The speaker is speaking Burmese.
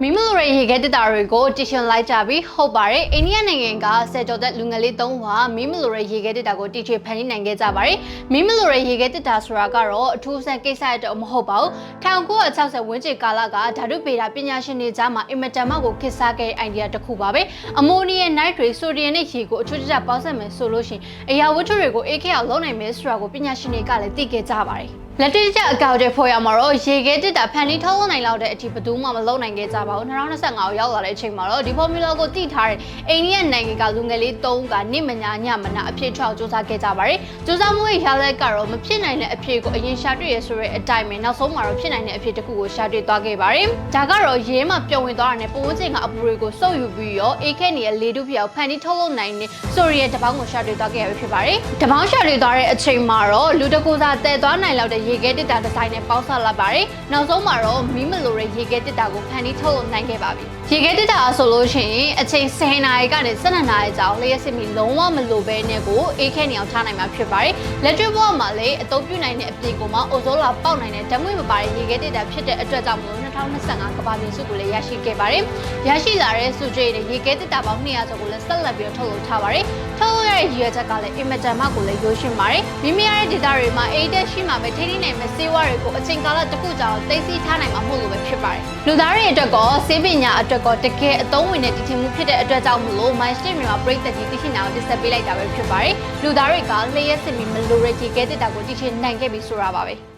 မိမလိုရေခဲတက်တာတွေကိုတီရှင်လိုက်ကြပြီးဟုတ်ပါတယ်အိန္ဒိယနိုင်ငံကဆယ်ကျော်သက်လူငယ်လေး၃ဦးဟာမိမလိုရေခဲတက်တာကိုတီချေဖန်တီးနိုင်ခဲ့ကြပါတယ်မိမလိုရေခဲတက်တာဆိုတာကတော့အထူးဆန်းကိစ္စရတော့မဟုတ်ပါဘူး1960ဝန်းကျင်ကာလကဓာတုဗေဒပညာရှင်တွေကြားမှာအင်မတန်မှကိုခေတ်စားခဲ့တဲ့အိုင်ဒီယာတစ်ခုပါပဲအမိုနီယမ်နိုက်ထရေဆိုဒီယမ်နဲ့ရေကိုအထူးတကျပေါင်းစပ်မယ်ဆိုလို့ရှိရင်အရာဝတ္ထုတွေကိုအေးခဲအောင်လုပ်နိုင်မယ်ဆိုတာကိုပညာရှင်တွေကလည်းသိခဲ့ကြပါတယ်လက်တွေ့ကျအကောင့်တွေဖော်ရမှာတော့ရေခဲတက်တာဖန်တီးထုတ်လုပ်နိုင်လောက်တဲ့အထိဘယ်သူမှမလုပ်နိုင်ခဲ့ကြပါဘူး2025ကိုရောက်လာတဲ့အချိန်မှာတော့ဒီ formula ကိုတည်ထားတဲ့အိန္ဒိယနိုင်ငံကလူငယ်လေး၃ဦးကနိမညာညမနာအဖြစ်ထောက်စူးစမ်းခဲ့ကြပါတယ်စူးစမ်းမှုရဲ့ရလဒ်ကတော့မဖြစ်နိုင်တဲ့အဖြစ်ကိုအရင်ရှာတွေ့ရဆိုတဲ့အတိုင်းပဲနောက်ဆုံးမှာတော့ဖြစ်နိုင်တဲ့အဖြစ်တစ်ခုကိုရှာတွေ့သွားခဲ့ပါတယ်ဒါကတော့ရေမှာပျော်ဝင်သွားတာနဲ့ပုံဝန်းကျင်ကအပူတွေကိုစုပ်ယူပြီးရောအေးခဲနေတဲ့လေတုပြောင်ဖန်တီးထုတ်လုပ်နိုင်တဲ့ဆိုရီရဲ့တပေါင်းကိုရှာတွေ့သွားခဲ့ရဖြစ်ပါတယ်တပေါင်းရှာတွေ့သွားတဲ့အချိန်မှာတော့လူတကူစားတည်သွားနိုင်လောက်တဲ့ရေခဲတက်တာဒီဇိုင်းနဲ့ပေါင်းစပ်လာပါတယ်နောက်ဆုံးမှာတော့မီးမလိုတဲ့ရေခဲတက်တာကိုဖန်တီးထုတ်လုပ်နိုင်ခဲ့ပါပြီရေခဲတက်တာဆိုလို့ရှိရင်အချိန်10နာရီကနေ12နာရီကြာလျှက်စစ်မီလုံးဝမလိုဘဲနဲ့ကိုအေးခဲနေအောင်ထားနိုင်မှာဖြစ်ပါတယ်လက်တွေ့ဘဝမှာလည်းအသုံးပြုနိုင်တဲ့အပြင်ကိုမှအိုဇိုလာပေါက်နိုင်တဲ့ဓာတ်ငွေ့မပါတဲ့ရေခဲတက်တာဖြစ်တဲ့အတွက်ကြောင့်မလို့2025ကမ္ဘာမြေဆုကိုလည်းရရှိခဲ့ပါတယ်ရရှိလာတဲ့စုကြိတ်နဲ့ရေခဲတက်တာပေါင်း200ကျော်ကိုလည်းဆက်လက်ပြီးထုတ်လုပ်ထားပါတယ်ထုတ်လုပ်ရတဲ့ရည်ရွယ်ချက်ကလည်းအင်မတန်မှကိုလည်းရိုးရှင်းပါတယ်မိမိရတဲ့ data တွေမှာအိတ်တက်ရှိမှပဲထိထိနိုင်မဲ့စေဝါတွေကိုအချိန်ကာလတစ်ခုကြာတော့သိသိထားနိုင်မှာမဟုတ်လို့ပဲဖြစ်ပါတယ်လူသားတွေအတွက်ကောစေပညာအတွက်ကောတကယ်အသုံးဝင်တဲ့တည်ထင်မှုဖြစ်တဲ့အတွက်ကြောင့်မလို့ Mindset မြန်မာပရိသတ်ကြီးသိရှိနိုင်အောင်တင်ဆက်ပေးလိုက်တာပဲဖြစ်ပါတယ်လူသားတွေကလျှက်စစ်မီမလိုရရေခဲတက်တာကိုသိရှိနိုင်ခဲ့ပြီဆိုတာပါပဲ